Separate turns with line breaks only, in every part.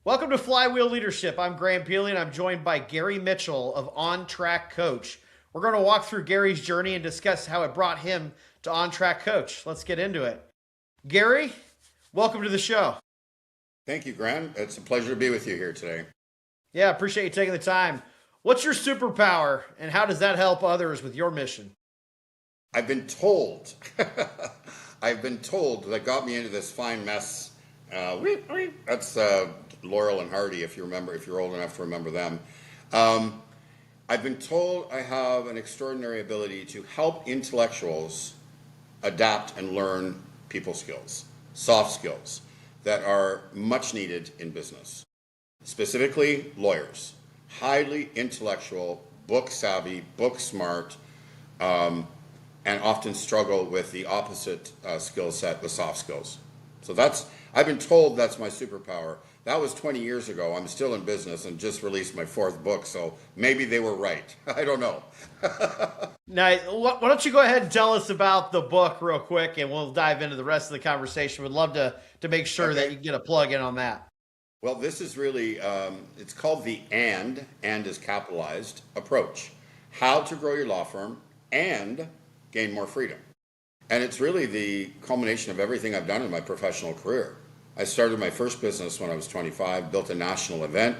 Welcome to FlyWheel Leadership. I'm Graham Peely, and I'm joined by Gary Mitchell of On Track Coach. We're going to walk through Gary's journey and discuss how it brought him to On Track Coach. Let's get into it. Gary, welcome to the show.
Thank you, Graham. It's a pleasure to be with you here today.
Yeah, appreciate you taking the time. What's your superpower, and how does that help others with your mission?
I've been told, that got me into this fine mess. That's Laurel and Hardy, if you're old enough to remember them. I've been told I have an extraordinary ability to help intellectuals adapt and learn people skills, soft skills that are much needed in business. Specifically, lawyers, highly intellectual, book savvy, book smart, and often struggle with the opposite skill set, the soft skills. So I've been told that's my superpower. That was 20 years ago. I'm still in business and just released my 4th book, so maybe they were right. I don't know.
Now, why don't you go ahead and tell us about the book real quick, and we'll dive into the rest of the conversation. We'd love to make sure that you get a plug in on that.
Well, this is really, it's called the and is capitalized, approach. How to grow your law firm and gain more freedom. And it's really the culmination of everything I've done in my professional career. I started my first business when I was 25, built a national event,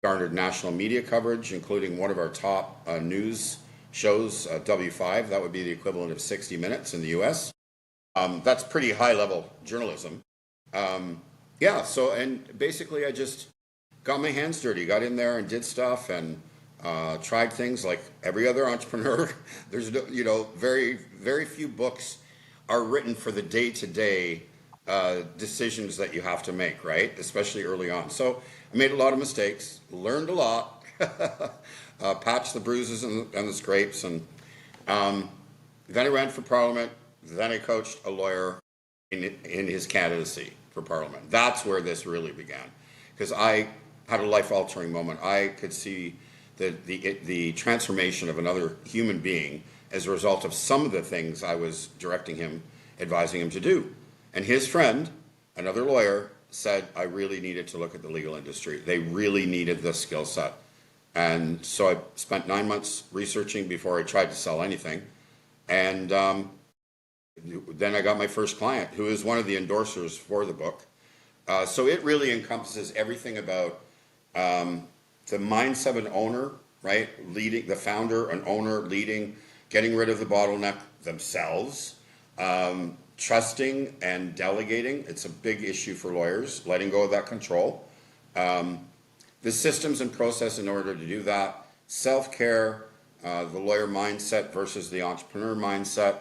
garnered national media coverage, including one of our top news shows, W5. That would be the equivalent of 60 Minutes in the US. That's pretty high level journalism. And basically I just got my hands dirty, got in there and did stuff and tried things like every other entrepreneur. There's very, very few books are written for the day-to-day decisions that you have to make, right? Especially early on. So I made a lot of mistakes, learned a lot, patched the bruises and the scrapes, and then I ran for Parliament. Then I coached a lawyer in his candidacy for Parliament. That's where this really began, because I had a life-altering moment. I could see the transformation of another human being as a result of some of the things I was directing him, advising him to do. And his friend, another lawyer, said I really needed to look at the legal industry. They really needed this skill set. And so I spent 9 months researching before I tried to sell anything. And then I got my first client, who is one of the endorsers for the book. So it really encompasses everything about the mindset of an owner, right? Leading, the founder, an owner, leading, getting rid of the bottleneck themselves, trusting and delegating. It's a big issue for lawyers, letting go of that control. The systems and process in order to do that, self-care, the lawyer mindset versus the entrepreneur mindset,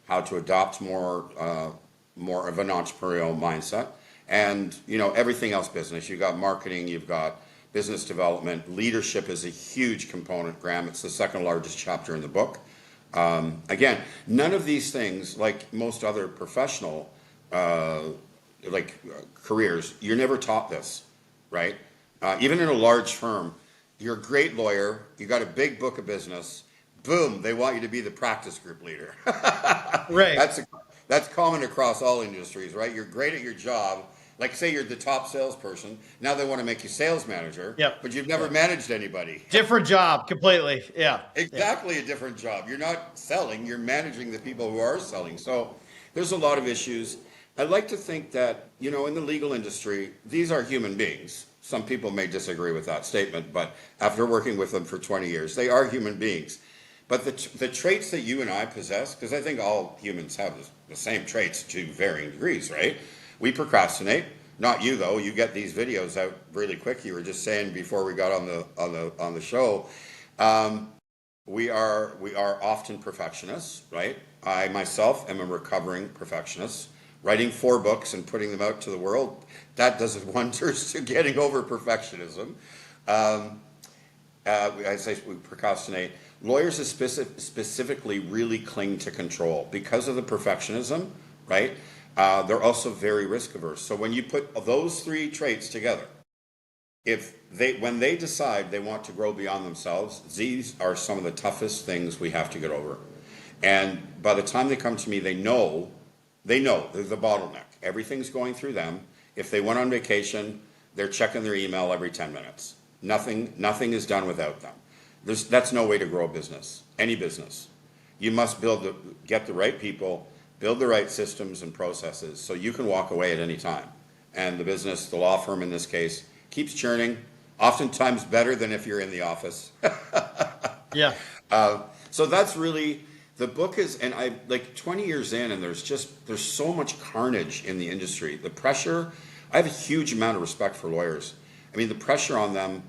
how to adopt more of an entrepreneurial mindset, and everything else business. You've got marketing, you've got business development. Leadership is a huge component, Graham. It's the second largest chapter in the book. Again, none of these things, like most other professional careers, you're never taught this, right? Even in a large firm, you're a great lawyer, you got a big book of business, boom, they want you to be the practice group leader.
Right.
That's common across all industries, right? You're great at your job. Like, say you're the top salesperson. Now they want to make you sales manager.
Yep.
But you've never managed anybody.
Different job completely. Yeah.
Exactly. A different job. You're not selling, you're managing the people who are selling. So there's a lot of issues. I like to think that, in the legal industry, these are human beings. Some people may disagree with that statement, but after working with them for 20 years, they are human beings. But the traits that you and I possess, because I think all humans have the same traits to varying degrees, right? We procrastinate. Not you, though. You get these videos out really quick. You were just saying before we got on the show. We are often perfectionists, right? I myself am a recovering perfectionist. Writing 4 books and putting them out to the world, that does wonders to getting over perfectionism. I say we procrastinate. Lawyers specifically really cling to control because of the perfectionism, right? They're also very risk averse. So when you put those 3 traits together, when they decide they want to grow beyond themselves, these are some of the toughest things we have to get over. And by the time they come to me, they know they're the bottleneck. Everything's going through them. If they went on vacation, They're checking their email every 10 minutes. Nothing is done without them. That's no way to grow a business, any business. You must get the right people, build the right systems and processes so you can walk away at any time. And the business, the law firm in this case, keeps churning, oftentimes better than if you're in the office.
Yeah.
So that's really, the book is, and I like 20 years in, and there's so much carnage in the industry. The pressure, I have a huge amount of respect for lawyers. I mean, the pressure on them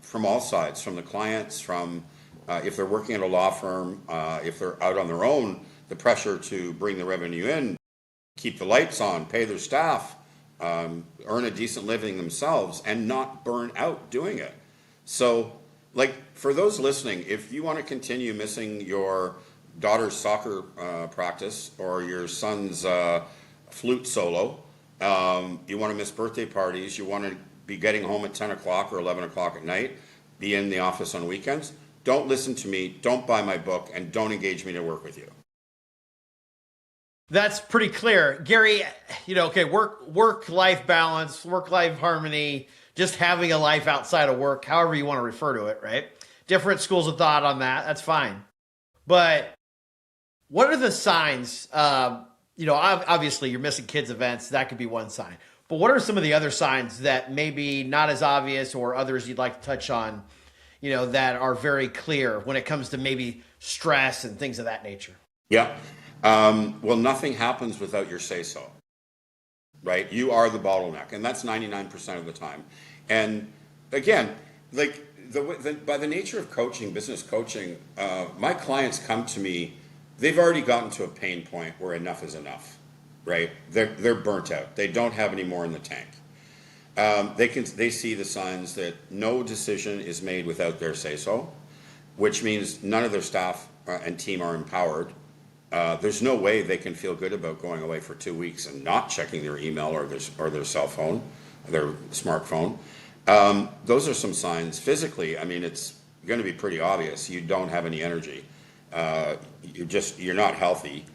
from all sides, from the clients, from if they're working at a law firm, if they're out on their own, the pressure to bring the revenue in, keep the lights on, pay their staff, earn a decent living themselves, and not burn out doing it. So, like, for those listening, if you want to continue missing your daughter's soccer practice or your son's flute solo, you want to miss birthday parties, you want to be getting home at 10 o'clock or 11 o'clock at night, be in the office on weekends, don't listen to me, don't buy my book, and don't engage me to work with you.
That's pretty clear. Gary, okay, work-life balance, work-life harmony, just having a life outside of work, however you want to refer to it, right? Different schools of thought on that. That's fine. But what are the signs? Obviously you're missing kids' events. That could be one sign. But what are some of the other signs that maybe not as obvious or others you'd like to touch on, that are very clear when it comes to maybe stress and things of that nature?
Yeah. Well, nothing happens without your say-so, right? You are the bottleneck, and that's 99% of the time. And again, like by the nature of coaching, business coaching, my clients come to me, they've already gotten to a pain point where enough is enough, right? They're burnt out. They don't have any more in the tank. They see the signs that no decision is made without their say-so, which means none of their staff and team are empowered. There's no way they can feel good about going away for 2 weeks and not checking their email or their cell phone, their smartphone. Those are some signs. Physically, I mean, it's going to be pretty obvious. You don't have any energy. You're not healthy.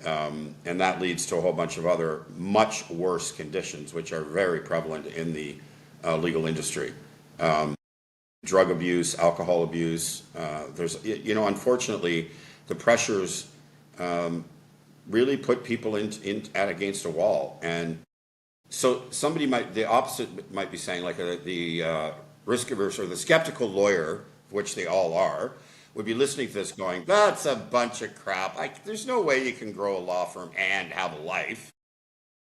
And that leads to a whole bunch of other much worse conditions, which are very prevalent in the legal industry. Drug abuse, alcohol abuse. Unfortunately, the pressures really put people against a wall. And so the opposite might be saying, like the risk averse or the skeptical lawyer, which they all are, would be listening to this going, that's a bunch of crap. There's no way you can grow a law firm and have a life.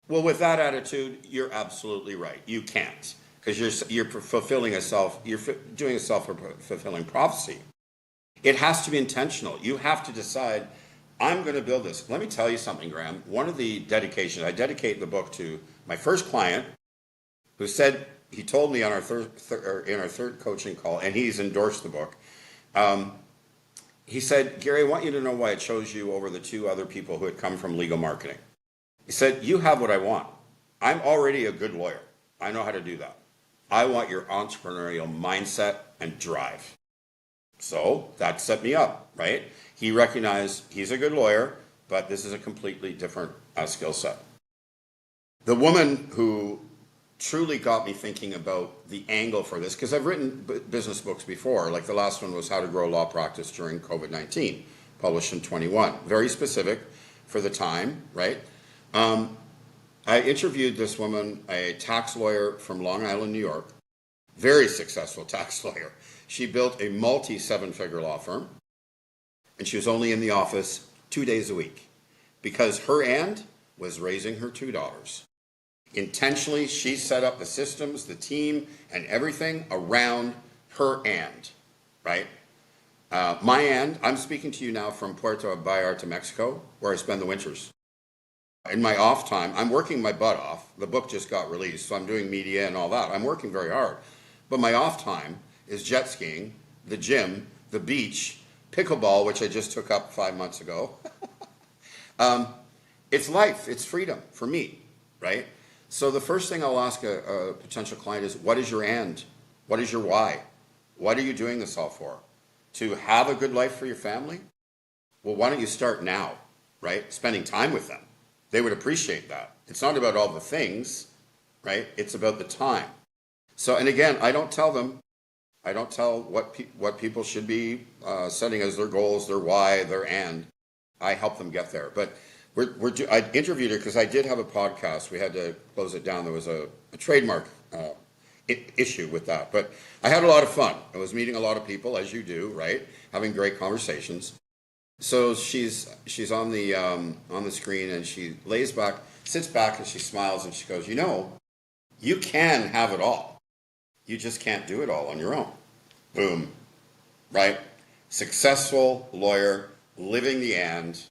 Well, with that attitude, you're absolutely right. You can't, because you're doing a self-fulfilling prophecy. It has to be intentional. You have to decide, I'm going to build this. Let me tell you something, Graham. One of the dedications, I dedicate the book to my first client, who said, he told me on our third coaching call, and he's endorsed the book. He said, Gary, I want you to know why I chose you over the two other people who had come from legal marketing. He said, you have what I want. I'm already a good lawyer. I know how to do that. I want your entrepreneurial mindset and drive. So that set me up, right? He recognized he's a good lawyer, but this is a completely different skill set. The woman who truly got me thinking about the angle for this, because I've written business books before, like the last one was How to Grow a Law Practice During COVID-19, published in 21. Very specific for the time, right? I interviewed this woman, a tax lawyer from Long Island, New York, very successful tax lawyer. She built a multi-seven-figure law firm, and she was only in the office 2 days a week because her end was raising her $2. Intentionally, she set up the systems, the team, and everything around her and, right? My and, I'm speaking to you now from Puerto Vallarta, Mexico, where I spend the winters. In my off time, I'm working my butt off. The book just got released, so I'm doing media and all that. I'm working very hard. But my off time is jet skiing, the gym, the beach, pickleball, which I just took up 5 months ago. It's life, it's freedom for me, right? So the first thing I'll ask a potential client is, what is your and? What is your why? What are you doing this all for? To have a good life for your family? Well, why don't you start now, right? Spending time with them. They would appreciate that. It's not about all the things, right? It's about the time. So, and again, I don't tell them, I don't tell what people should be setting as their goals, their why, their end. I help them get there. But I interviewed her because I did have a podcast. We had to close it down. There was a trademark issue with that. But I had a lot of fun. I was meeting a lot of people, as you do, right? Having great conversations. So she's on the screen, and she lays back, sits back, and she smiles, and she goes, you can have it all. You just can't do it all on your own. Boom. Right? Successful lawyer, living the end,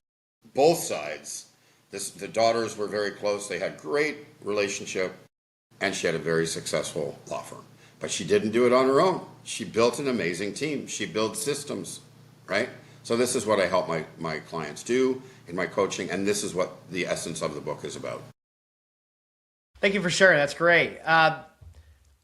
both sides. The daughters were very close. They had great relationship, and she had a very successful law firm. But she didn't do it on her own. She built an amazing team. She built systems, right? So this is what I help my clients do in my coaching, and this is what the essence of the book is about.
Thank you for sharing. That's great.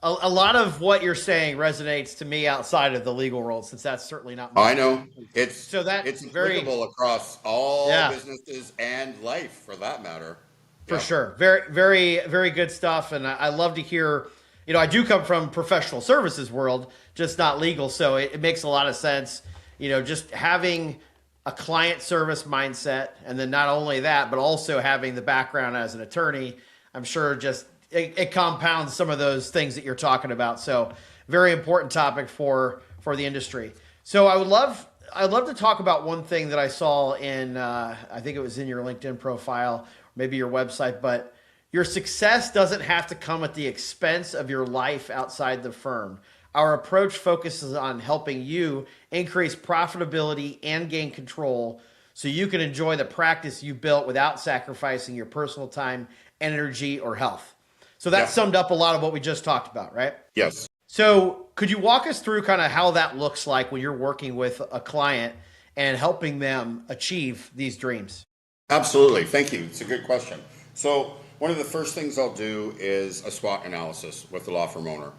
A lot of what you're saying resonates to me outside of the legal world, since that's certainly not my
I know. It's
very
applicable across all businesses and life, for that matter.
For sure. Very, very, very good stuff. And I love to hear, I do come from professional services world, just not legal. So it makes a lot of sense, just having a client service mindset. And then not only that, but also having the background as an attorney, I'm sure just it compounds some of those things that you're talking about. So very important topic for the industry. So I'd love to talk about one thing that I saw in, I think it was in your LinkedIn profile, maybe your website, but your success doesn't have to come at the expense of your life outside the firm. Our approach focuses on helping you increase profitability and gain control so you can enjoy the practice you built without sacrificing your personal time, energy, or health. So that summed up a lot of what we just talked about, right?
Yes.
So could you walk us through kind of how that looks like when you're working with a client and helping them achieve these dreams?
Absolutely. Thank you. It's a good question. So one of the first things I'll do is a SWOT analysis with the law firm owner,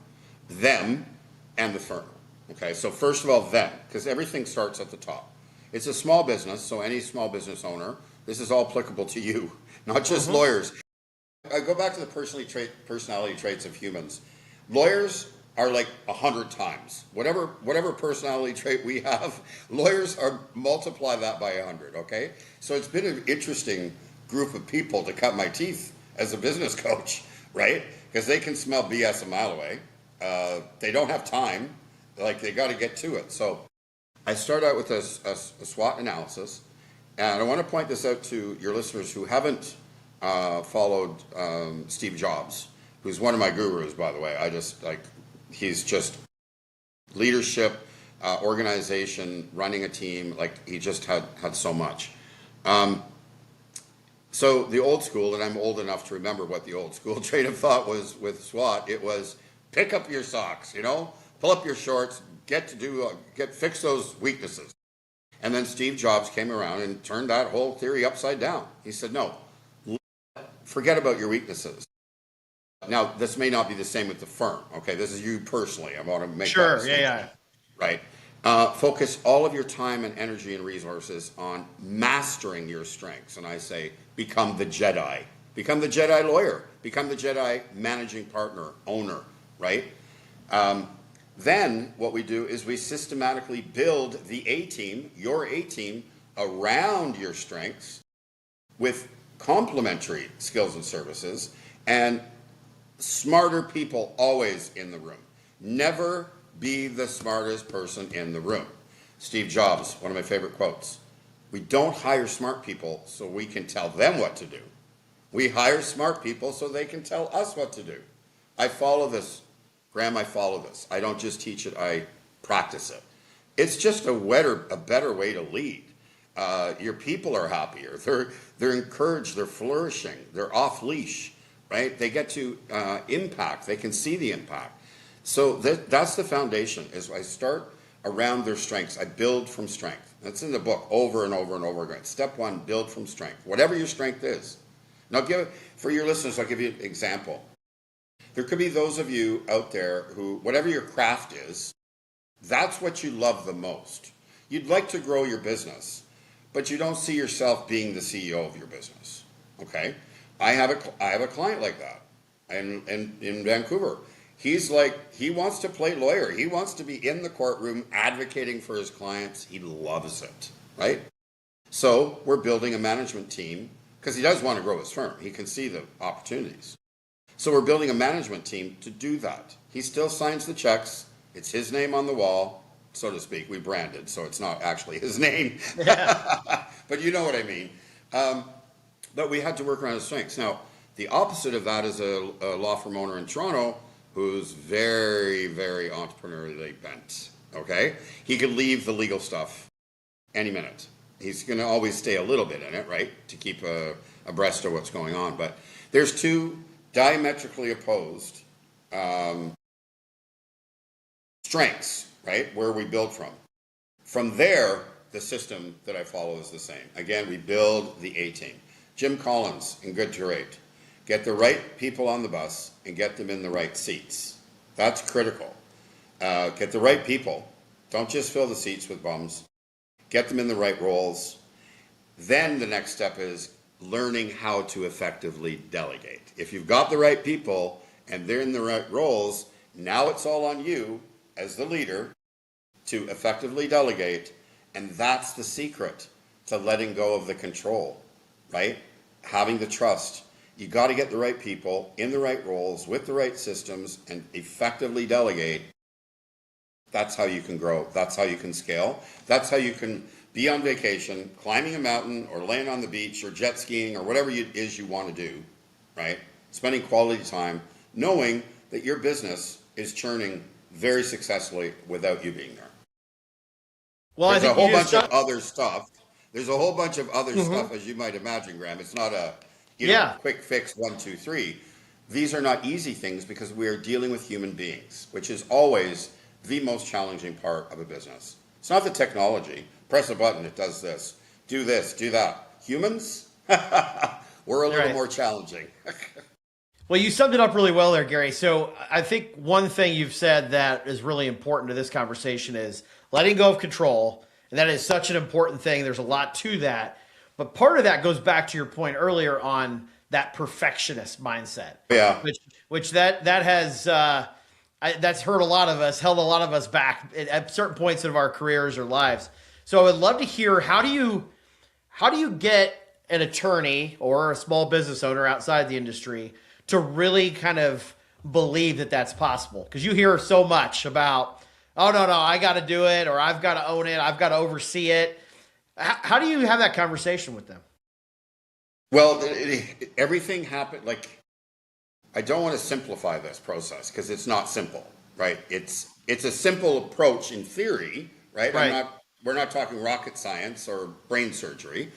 them and the firm. Okay, so first of all, them, because everything starts at the top. It's a small business, so any small business owner, this is all applicable to you, not just lawyers. I go back to the personality traits of humans. Lawyers are like 100 times. Whatever personality trait we have, lawyers are multiply that by 100, okay? So it's been an interesting group of people to cut my teeth as a business coach, right? Because they can smell BS a mile away. They don't have time. They got to get to it. So I start out with a SWOT analysis, and I want to point this out to your listeners who haven't followed Steve Jobs, who's one of my gurus, by the way. He's just leadership, organization, running a team. He just had so much. So the old school, and I'm old enough to remember what the old school train of thought was with SWOT. It was pick up your socks, pull up your shorts, fix those weaknesses. And then Steve Jobs came around and turned that whole theory upside down. He said, no, forget about your weaknesses. Now, this may not be the same with the firm. Okay, this is you personally. I want to make
sure.
That
yeah.
Right. Focus all of your time and energy and resources on mastering your strengths. And I say, become the Jedi. Become the Jedi lawyer. Become the Jedi managing partner, owner, right? Then what we do is we systematically build the A-team, your A-team, around your strengths with complementary skills and services, and smarter people always in the room. Never be the smartest person in the room. Steve Jobs, one of my favorite quotes. We don't hire smart people so we can tell them what to do. We hire smart people so they can tell us what to do. I follow this. Graham, I follow this. I don't just teach it, I practice it. It's just a better way to lead. Your people are happier. They're encouraged. They're flourishing. They're off leash, right? They get to impact. They can see the impact. So that's the foundation. Is I start around their strengths. I build from strength. That's in the book over and over and over again. Step one: build from strength. Whatever your strength is. Now, for your listeners, I'll give you an example. There could be those of you out there who, whatever your craft is, that's what you love the most. You'd like to grow your business, but you don't see yourself being the CEO of your business. Okay, I have a client like that. in Vancouver. He's like, he wants to play lawyer. He wants to be in the courtroom advocating for his clients. He loves it, right? So we're building a management team because he does want to grow his firm. He can see the opportunities. So we're building a management team to do that. He still signs the checks. It's his name on the wall, so to speak. We branded, so it's not actually his name. Yeah. But you know what I mean. But we had to work around his strengths. Now, the opposite of that is a law firm owner in Toronto who's very, very entrepreneurially bent, okay? He could leave the legal stuff any minute. He's going to always stay a little bit in it, right, to keep abreast of what's going on. But there's two diametrically opposed strengths, right, where we build from. From there, the system that I follow is the same. Again, we build the A-team. Jim Collins in Good to Great. Get the right people on the bus and get them in the right seats. That's critical. Get the right people. Don't just fill the seats with bums. Get them in the right roles. Then the next step is learning how to effectively delegate. If you've got the right people and they're in the right roles, now it's all on you as the leader to effectively delegate. And that's the secret to letting go of the control, right? Having the trust. You got to get the right people in the right roles with the right systems and effectively delegate. That's how you can grow. That's how you can scale. That's how you can be on vacation, climbing a mountain or laying on the beach or jet skiing or whatever it is you want to do, right? Spending quality time, knowing that your business is churning very successfully without you being there.
Well,
There's a whole bunch of other stuff. There's a whole bunch of other stuff, as you might imagine, Graham. It's not a quick fix, 1, 2, 3. These are not easy things because we are dealing with human beings, which is always the most challenging part of a business. It's not the technology. Press a button, it does this. Do this, do that. Humans, we're a little more challenging.
Well, you summed it up really well there, Gary. So I think one thing you've said that is really important to this conversation is letting go of control. And that is such an important thing. There's a lot to that. But part of that goes back to your point earlier on that perfectionist mindset.
Yeah.
Which that has that's hurt a lot of us, held a lot of us back at certain points of our careers or lives. So I would love to hear how do you get an attorney or a small business owner outside the industry to really kind of believe that that's possible? Because you hear so much about, oh, no, I got to do it, or I've got to own it, I've got to oversee it. How do you have that conversation with them?
Well, everything happened, like, I don't want to simplify this process because it's not simple, right? It's a simple approach in theory, right? We're not talking rocket science or brain surgery.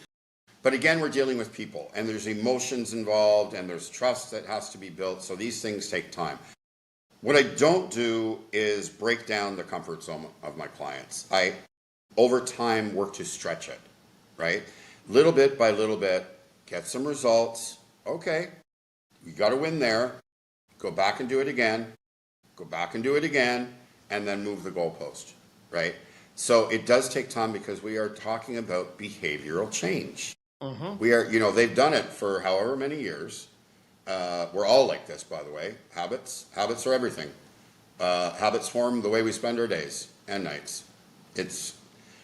But again, we're dealing with people and there's emotions involved and there's trust that has to be built. So these things take time. What I don't do is break down the comfort zone of my clients. I, over time, work to stretch it, right? Little bit by little bit, get some results. Okay, you got to win there. Go back and do it again. Go back and do it again. And then move the goalpost, right? So it does take time because we are talking about behavioral change. We are, they've done it for however many years. We're all like this, by the way. Habits are everything. Habits form the way we spend our days and nights. It's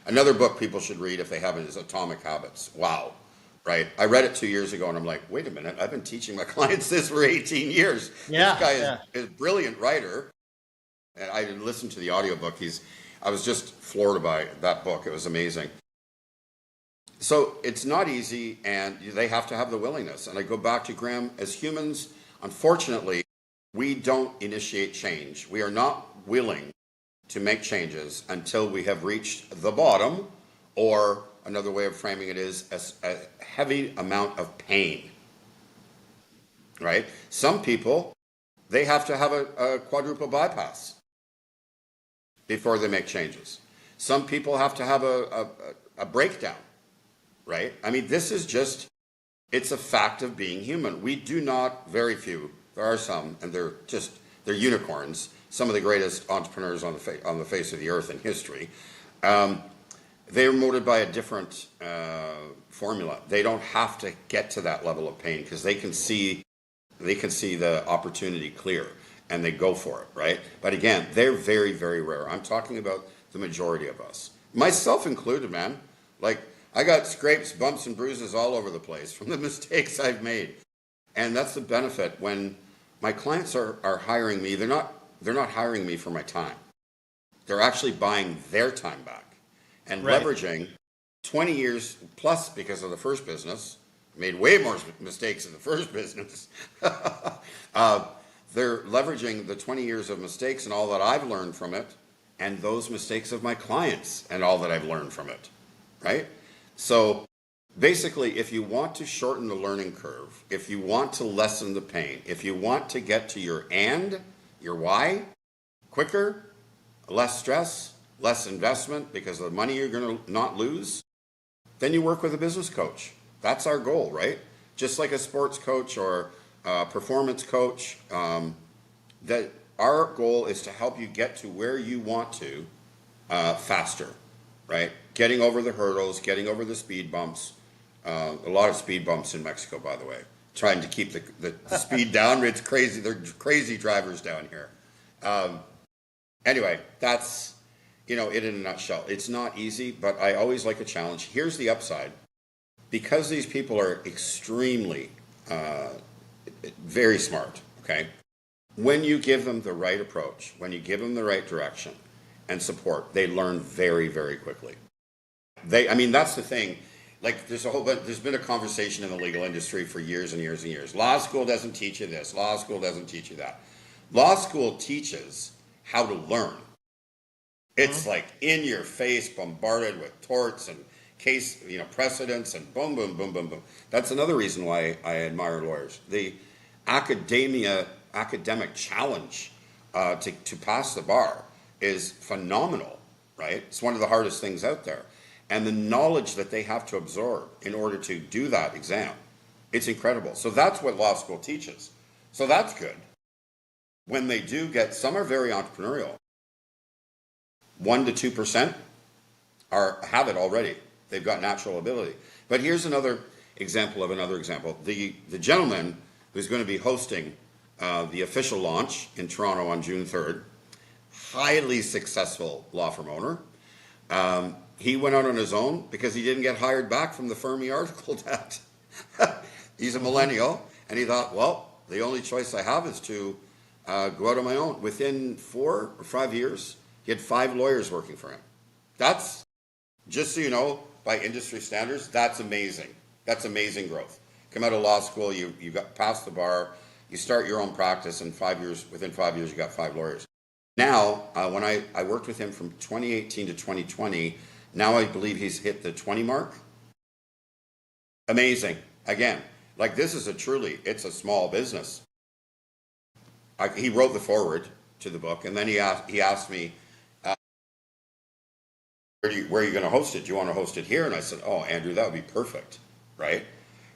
another book people should read if they haven't is Atomic Habits. Wow, right? I read it 2 years ago and I'm like, wait a minute, I've been teaching my clients this for 18 years.
Yeah,
this guy is a brilliant writer. And I listened to the audiobook. I was just floored by that book. It was amazing. So it's not easy, and they have to have the willingness. And I go back to Graham, as humans, unfortunately, we don't initiate change. We are not willing to make changes until we have reached the bottom, or another way of framing it is a heavy amount of pain, right? Some people, they have to have a quadruple bypass before they make changes. Some people have to have a breakdown. Right? I mean, this is just, it's a fact of being human. We do not, very few, there are some, and they're unicorns, some of the greatest entrepreneurs on the face of the earth in history. They're motivated by a different formula. They don't have to get to that level of pain because they can see they can see the opportunity clear and they go for it, right? But again, they're very, very rare. I'm talking about the majority of us, myself included, man. Like, I got scrapes, bumps, and bruises all over the place from the mistakes I've made. And that's the benefit when my clients are hiring me. They're not hiring me for my time. They're actually buying their time back and
Right.
leveraging 20 years plus because of the first business. Made way more mistakes in the first business. They're leveraging the 20 years of mistakes and all that I've learned from it, and those mistakes of my clients and all that I've learned from it, right? So basically, if you want to shorten the learning curve, if you want to lessen the pain, if you want to get to your why, quicker, less stress, less investment because of the money you're going to not lose, then you work with a business coach. That's our goal, right? Just like a sports coach or a performance coach, that our goal is to help you get to where you want to faster, right? Getting over the hurdles, getting over the speed bumps. A lot of speed bumps in Mexico, by the way. Trying to keep the speed down. It's crazy. They're crazy drivers down here. Anyway, that's, it in a nutshell. It's not easy, but I always like a challenge. Here's the upside. Because these people are extremely, very smart, okay? When you give them the right approach, when you give them the right direction and support, they learn very, very quickly. That's the thing. Like, there's been a conversation in the legal industry for years and years and years. Law school doesn't teach you this. Law school doesn't teach you that. Law school teaches how to learn. It's like in your face, bombarded with torts and case, precedents and boom, boom, boom, boom, boom. That's another reason why I admire lawyers. The academic challenge to pass the bar is phenomenal, right? It's one of the hardest things out there. And the knowledge that they have to absorb in order to do that exam, it's incredible. So that's what law school teaches. So that's good. When they do some are very entrepreneurial. 1% to 2% have it already. They've got natural ability. But here's another example of another example. The gentleman who's going to be hosting the official launch in Toronto on June 3rd, highly successful law firm owner. He went out on his own because he didn't get hired back from the firm he articled at. He's a millennial, and he thought, well, the only choice I have is to go out on my own. Within 4 or 5 years, he had 5 lawyers working for him. That's, just so you know, by industry standards, that's amazing. That's amazing growth. Come out of law school, you got past the bar, you start your own practice, and within 5 years, you got 5 lawyers. Now, when I worked with him from 2018 to 2020, now I believe he's hit the 20 mark. Amazing. Again, like, this is it's a small business. He wrote the foreword to the book, and then he asked me, where are you going to host it? Do you want to host it here? And I said, oh, Andrew, that would be perfect, right?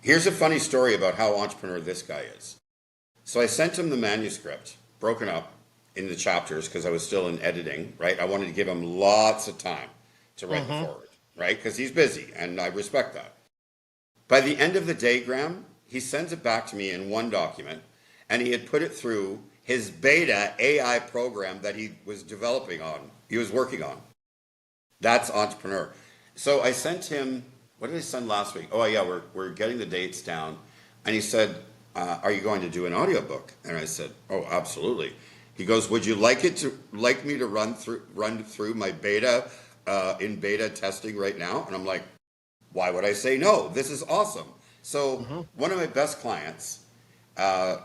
Here's a funny story about how entrepreneur this guy is. So I sent him the manuscript, broken up in the chapters, because I was still in editing, right? I wanted to give him lots of time to write the foreword, right? Because he's busy, and I respect that. By the end of the day, Graham, he sends it back to me in one document, and he had put it through his beta AI program that he was working on. That's entrepreneur. So I sent him, what did I send last week? Oh yeah, we're getting the dates down. And he said, are you going to do an audiobook? And I said, oh, absolutely. He goes, would you like me to run through my beta, in beta testing right now? And I'm like, why would I say no? This is awesome. So one of my best clients,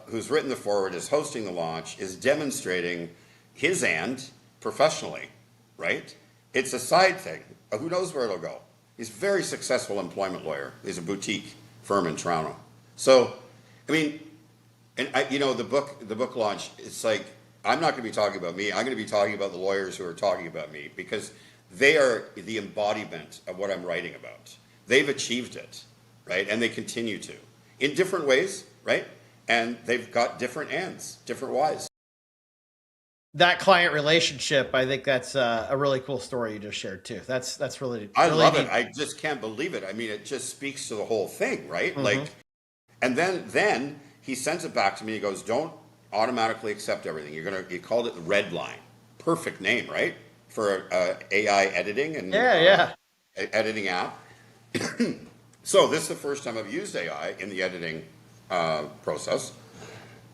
who's written the foreword, is hosting the launch, is demonstrating his end professionally, right? It's a side thing. Who knows where it'll go? He's a very successful employment lawyer. He's a boutique firm in Toronto. So, and the book launch, it's like, I'm not going to be talking about me. I'm going to be talking about the lawyers who are talking about me, because they are the embodiment of what I'm writing about. They've achieved it, right? And they continue to, in different ways, right? And they've got different ends, different whys.
That client relationship, I think that's a really cool story you just shared too. That's really,
I
really
love
neat.
it. I just can't believe it. It just speaks to the whole thing, right? Like, and then he sends it back to me. He goes, don't automatically accept everything. He called it the red line. Perfect name, right? For AI editing and
Yeah.
editing app. So this is the first time I've used AI in the editing process.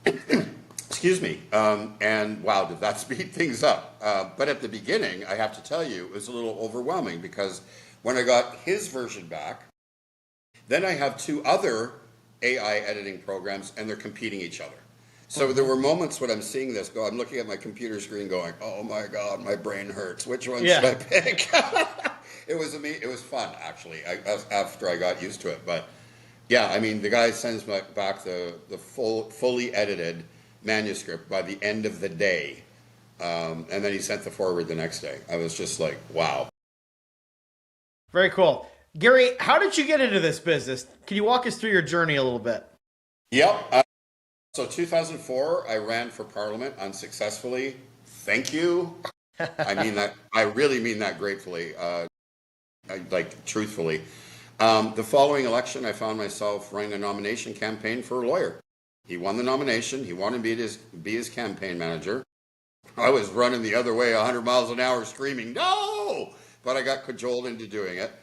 Excuse me. And wow, did that speed things up. But at the beginning, I have to tell you, it was a little overwhelming because when I got his version back, then I have two other AI editing programs and they're competing each other. So there were moments when I'm seeing this go, I'm looking at my computer screen going, oh my God, my brain hurts. Which one should I pick? It was fun, actually, after I got used to it. But yeah, I mean, the guy sends back the fully edited manuscript by the end of the day. And then he sent the forward the next day. I was just like, wow.
Very cool. Gary, how did you get into this business? Can you walk us through your journey a little bit?
Yep. So 2004, I ran for Parliament unsuccessfully. Thank you. I mean that. I really mean that gratefully. Truthfully. The following election, I found myself running a nomination campaign for a lawyer. He won the nomination. He wanted me to be his campaign manager. I was running the other way 100 miles an hour screaming, no! But I got cajoled into doing it.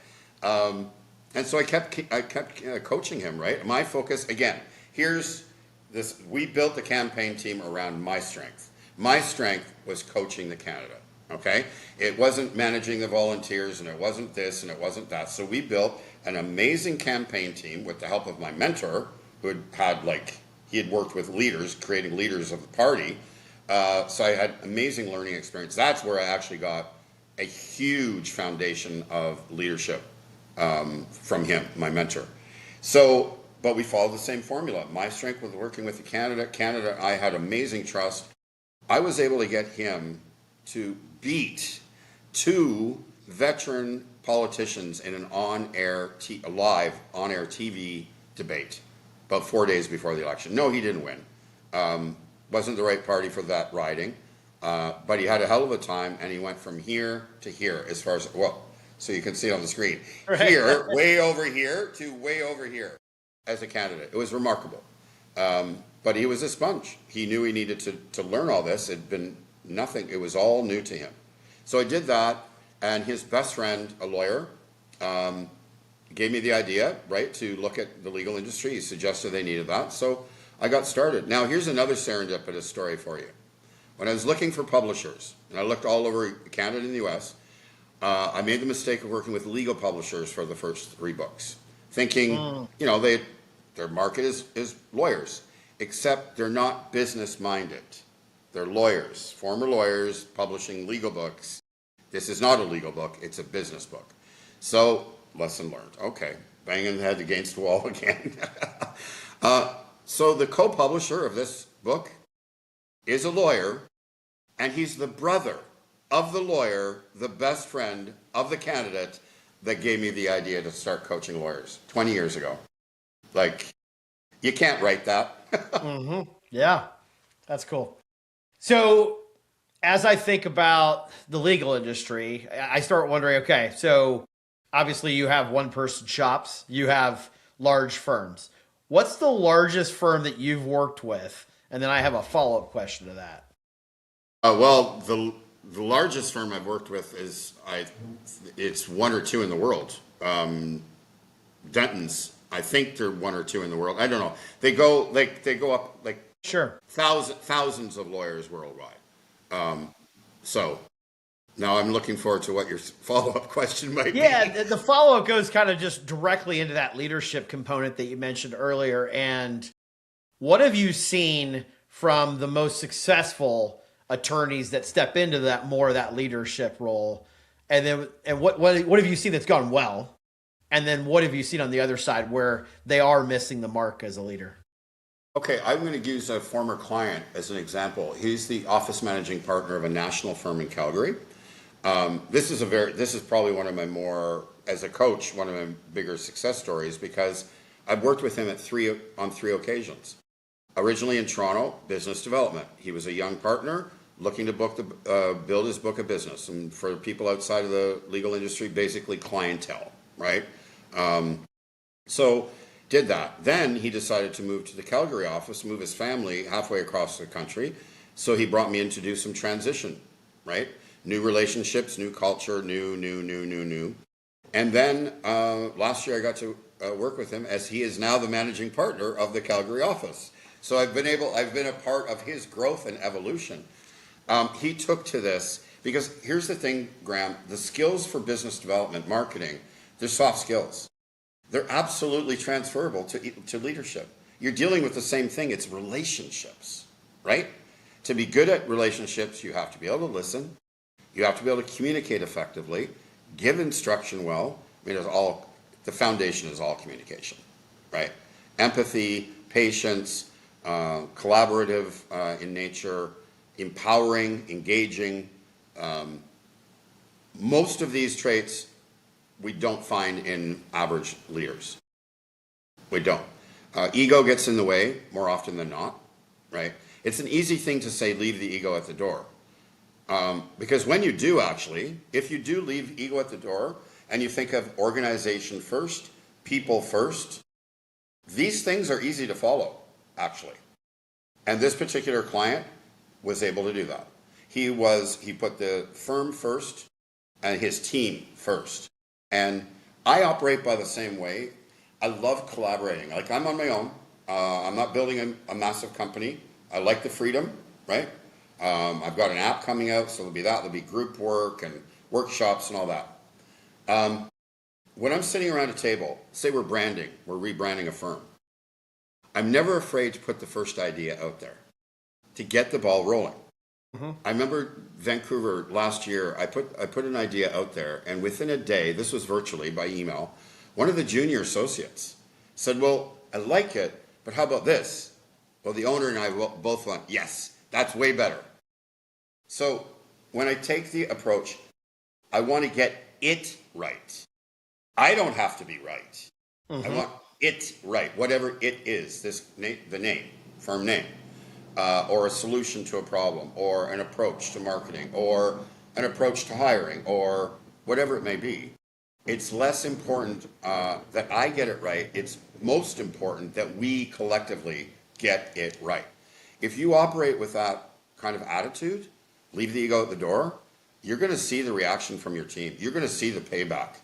And so I kept coaching him, right? My focus, again, here's this. We built the campaign team around my strength. My strength was coaching the candidate, okay? It wasn't managing the volunteers, and it wasn't this, and it wasn't that. So we built an amazing campaign team with the help of my mentor, who he had worked with leaders, creating leaders of the party. So I had amazing learning experience. That's where I actually got a huge foundation of leadership from him, my mentor. So, but we followed the same formula. My strength was working with the candidate. I had amazing trust. I was able to get him to beat two veteran politicians in an live on-air TV debate about 4 days before the election. No, he didn't win. Wasn't the right party for that riding. But he had a hell of a time, and he went from here to here as far as, well, so you can see it on the screen. Right. Here, way over here, to way over here as a candidate. It was remarkable. But he was a sponge. He knew he needed to learn all this. It had been nothing. It was all new to him. So I did that, and his best friend, a lawyer, gave me the idea, right, to look at the legal industry. He suggested they needed that. So I got started. Now, here's another serendipitous story for you. When I was looking for publishers, and I looked all over Canada and the US, I made the mistake of working with legal publishers for the first 3 books, thinking, their market is lawyers, except they're not business-minded. They're lawyers, former lawyers publishing legal books. This is not a legal book, it's a business book. So, lesson learned. Okay, banging the head against the wall again. So the co-publisher of this book is a lawyer, and he's the brother of the lawyer, the best friend of the candidate that gave me the idea to start coaching lawyers 20 years ago. You can't write that.
Mm-hmm. Yeah, that's cool. So as I think about the legal industry, I start wondering, okay, so obviously you have one-person shops, you have large firms. What's the largest firm that you've worked with? And then I have a follow-up question to that.
Well, the largest firm I've worked with it's 1 or 2 in the world. Denton's, I think they're 1 or 2 in the world. I don't know. They go up
sure,
thousands of lawyers worldwide. So now I'm looking forward to what your follow-up question might be.
Yeah, the follow-up goes kind of just directly into that leadership component that you mentioned earlier. And what have you seen from the most successful attorneys that step into that leadership role? And what have you seen that's gone well? And then what have you seen on the other side where they are missing the mark as a leader?
Okay, I'm going to use a former client as an example. He's the office managing partner of a national firm in Calgary. This is probably one of my more, as a coach, one of my bigger success stories, because I've worked with him on 3 occasions. Originally in Toronto, business development. He was a young partner looking to build his book of business. And for people outside of the legal industry, basically clientele, right? So Did that. Then he decided to move to the Calgary office, move his family halfway across the country. So he brought me in to do some transition, right? New relationships, new culture, new. And then last year I got to work with him as he is now the managing partner of the Calgary office. So I've been a part of his growth and evolution. He took to this because here's the thing, Graham, the skills for business development, marketing, they're soft skills. They're absolutely transferable to leadership. You're dealing with the same thing. It's relationships, right? To be good at relationships, you have to be able to listen. You have to be able to communicate effectively, give instruction well. I mean, the foundation is all communication, right? Empathy, patience, collaborative in nature, empowering, engaging. Most of these traits we don't find in average leaders. We don't. Ego gets in the way more often than not, right? It's an easy thing to say, leave the ego at the door. Because when you do actually, if you do leave ego at the door and you think of organization first, people first, these things are easy to follow, actually. And this particular client was able to do that. He put the firm first and his team first. And I operate by the same way. I love collaborating. Like, I'm on my own. I'm not building a massive company. I like the freedom, right? I've got an app coming out, so there'll be group work and workshops and all that. When I'm sitting around a table, say we're rebranding a firm, I'm never afraid to put the first idea out there to get the ball rolling. Mm-hmm. I remember Vancouver last year, I put an idea out there, and within a day, this was virtually by email, one of the junior associates said, well, I like it, but how about this? Well, the owner and I both went, yes, that's way better. So when I take the approach, I want to get it right. I don't have to be right. Mm-hmm. I want it right, whatever it is, the name, firm name. Or a solution to a problem, or an approach to marketing, or an approach to hiring, or whatever it may be. It's less important that I get it right. It's most important that we collectively get it right. If you operate with that kind of attitude, leave the ego at the door, you're going to see the reaction from your team. You're going to see the payback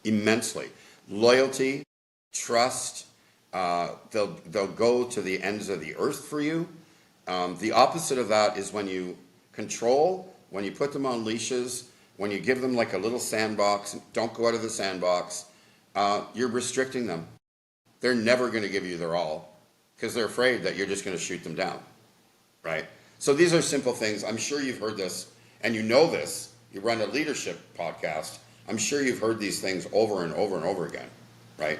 immensely. Loyalty, trust, they'll go to the ends of the earth for you. The opposite of that is when you control, when you put them on leashes, when you give them like a little sandbox, don't go out of the sandbox, you're restricting them. They're never going to give you their all because they're afraid that you're just going to shoot them down, right? So these are simple things. I'm sure you've heard this, and you know this. You run a leadership podcast. I'm sure you've heard these things over and over and over again, right?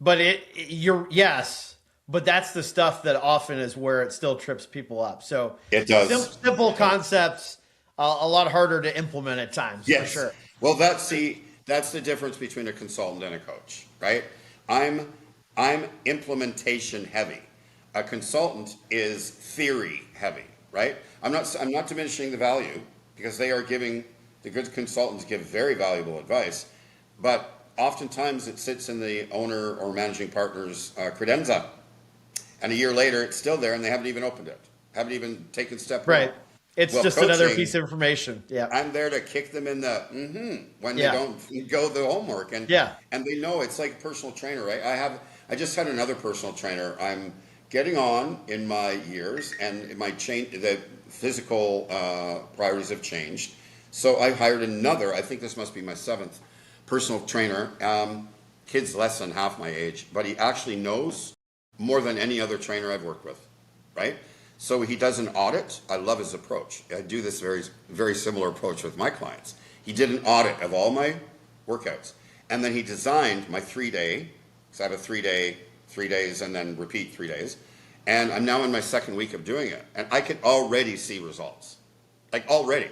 But yes, but that's the stuff that often is where it still trips people up. So
it does.
Simple concepts, a lot harder to implement at times.
Yes.
For sure.
Well, that's the difference between a consultant and a coach, right? I'm implementation heavy. A consultant is theory heavy, right? I'm not diminishing the value because the good consultants give very valuable advice, but oftentimes it sits in the owner or managing partner's credenza. And a year later, it's still there and they haven't even opened it, haven't even taken step one.
Right. It's just coaching, another piece of information. Yeah.
I'm there to kick them in the when they don't go the homework. And they know it's like a personal trainer, right? I just had another personal trainer. I'm getting on in my years and the physical priorities have changed. So I hired another, I think this must be my 7th personal trainer. Kid's less than half my age, but he actually knows more than any other trainer I've worked with, right? So he does an audit. I love his approach. I do this very, very similar approach with my clients. He did an audit of all my workouts. And then he designed my 3-day, because I have a 3 days, and then repeat 3 days. And I'm now in my 2nd week of doing it. And I can already see results. Like already.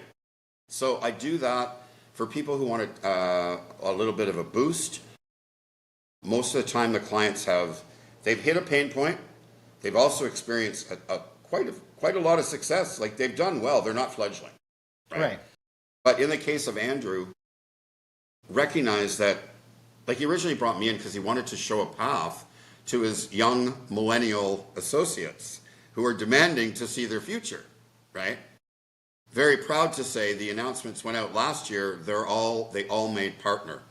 So I do that for people who want a little bit of a boost. Most of the time the clients they've hit a pain point. They've also experienced quite a lot of success. Like they've done well. They're not fledgling. Right. But in the case of Andrew, recognize that Like he originally brought me in because he wanted to show a path to his young millennial associates who are demanding to see their future, right? Very proud to say the announcements went out last year. They all made partner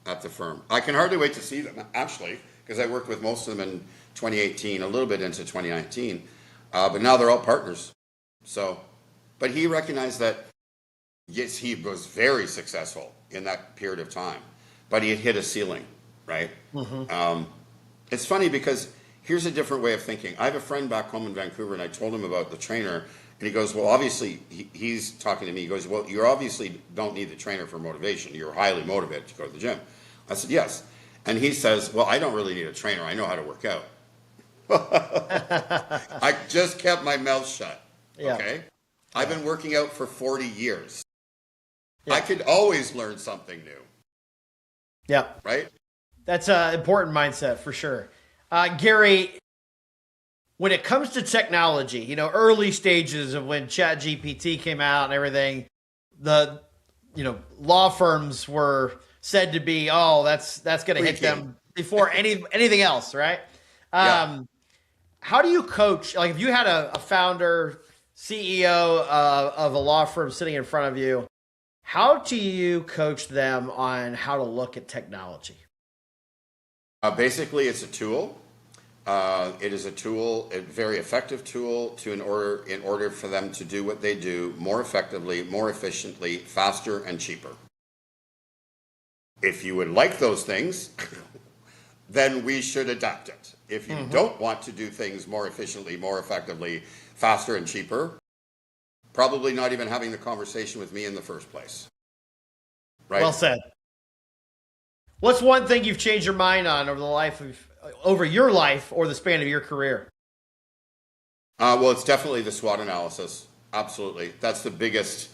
at the firm. I can hardly wait to see them, actually, because I worked with most of them in 2018, a little bit into 2019, but now they're all partners. So, but he recognized that, yes, he was very successful in that period of time, but he had hit a ceiling, right? It's funny because here's a different way of thinking. I have a friend back home in Vancouver, and I told him about the trainer, and he goes, well, obviously, he's talking to me. He goes, well, you obviously don't need the trainer for motivation. You're highly motivated to go to the gym. I said, yes. And he says, well, I don't really need a trainer. I know how to work out. I just kept my mouth shut.
Yeah.
Okay. I've been working out for 40 years.
Yeah.
I could always learn something new.
Yeah.
Right?
That's an important mindset for sure. Gary, when it comes to technology, you know, early stages of when ChatGPT came out and everything, the, you know, law firms were said to be, oh, that's going to hit them before anything else, right? How do you coach? Like if you had a founder, CEO of a law firm sitting in front of you, how do you coach them on how to look at technology?
Basically, it's a tool. It is a tool, a very effective tool in order for them to do what they do more effectively, more efficiently, faster, and cheaper. If you would like those things, then we should adapt it. If you don't want to do things more efficiently, more effectively, faster, and cheaper, probably not even having the conversation with me in the first place. Right?
Well said. What's one thing you've changed your mind on over your life or the span of your career?
Well, it's definitely the SWOT analysis. Absolutely. That's the biggest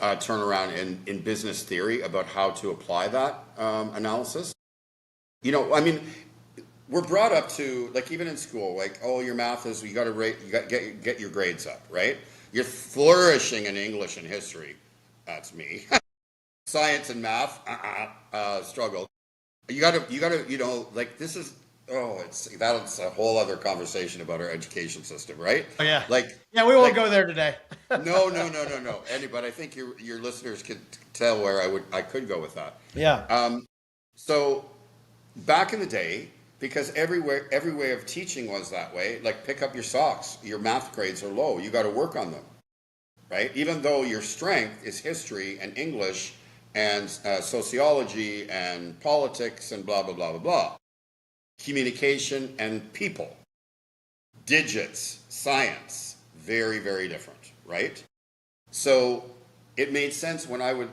turnaround in business theory about how to apply that analysis. You know, I mean, we're brought up to, like, even in school, like, oh, your math is, you got to get your grades up, right? You're flourishing in English and history. That's me. Science and math, struggled. You gotta, you know, like this is, that's a whole other conversation about our education system, right?
Oh yeah.
Like,
yeah, we won't go there today.
No. But I think your listeners could tell where I could go with that.
Yeah.
So back in the day, because every way of teaching was that way, like pick up your socks, your math grades are low, you got to work on them, right? Even though your strength is history and English and sociology and politics and blah, blah, blah, blah, blah. Communication and people. Digits, science, very, very different, right? So it made sense when I would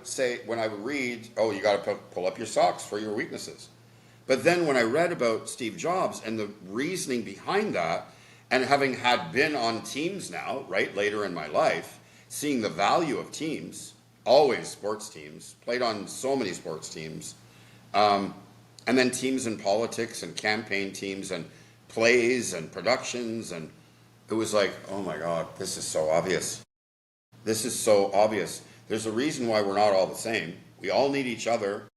read, oh, you got to pull up your socks for your weaknesses. But then when I read about Steve Jobs and the reasoning behind that, and having been on teams now, right, later in my life, seeing the value of teams, always sports teams, played on so many sports teams, and then teams in politics and campaign teams and plays and productions, and it was like, oh my God, this is so obvious. This is so obvious. There's a reason why we're not all the same. We all need each other.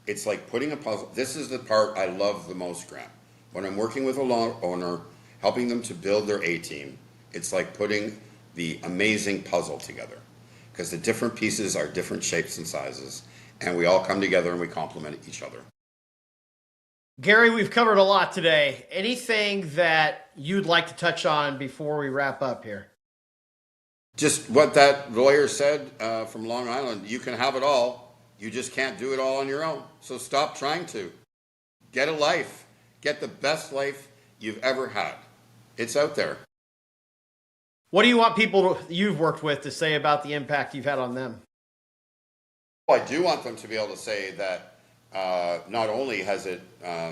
It's like putting a puzzle. This is the part I love the most, Grant. When I'm working with a law owner, helping them to build their A-team, it's like putting the amazing puzzle together. Because the different pieces are different shapes and sizes, and we all come together and we complement each other.
Gary, we've covered a lot today. Anything that you'd like to touch on before we wrap up here?
Just what that lawyer said from Long Island, you can have it all. You just can't do it all on your own. So stop trying to. Get a life. Get the best life you've ever had. It's out there.
What do you want people you've worked with to say about the impact you've had on them?
Well, I do want them to be able to say that not only has it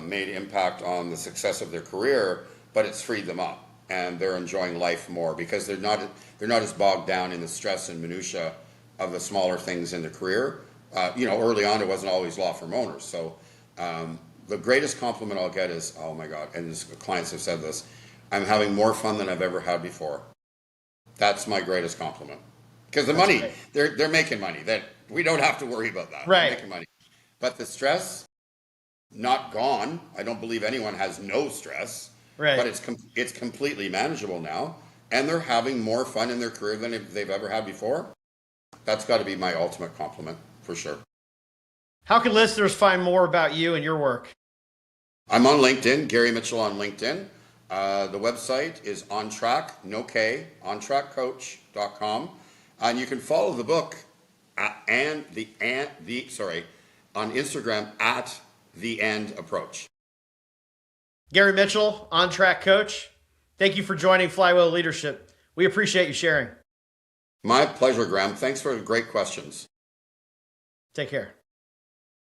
made impact on the success of their career, but it's freed them up and they're enjoying life more because they're not as bogged down in the stress and minutia of the smaller things in their career. Early on it wasn't always law firm owners. So the greatest compliment I'll get is, oh my God, and clients have said this, I'm having more fun than I've ever had before. That's my greatest compliment. Because the money, they're making money. That we don't have to worry about that.
Right.
They're making money. But the stress, not gone. I don't believe anyone has no stress,
Right.
but it's completely manageable now, and they're having more fun in their career than they've ever had before. That's got to be my ultimate compliment for sure.
How can listeners find more about you and your work?
I'm on LinkedIn, Gary Mitchell on LinkedIn. The website is On Track, no K, ontrackcoach.com. And you can follow the book on Instagram at The End Approach.
Gary Mitchell, On Track Coach. Thank you for joining FlyWheel Leadership. We appreciate you sharing.
My pleasure, Graham. Thanks for the great questions.
Take care.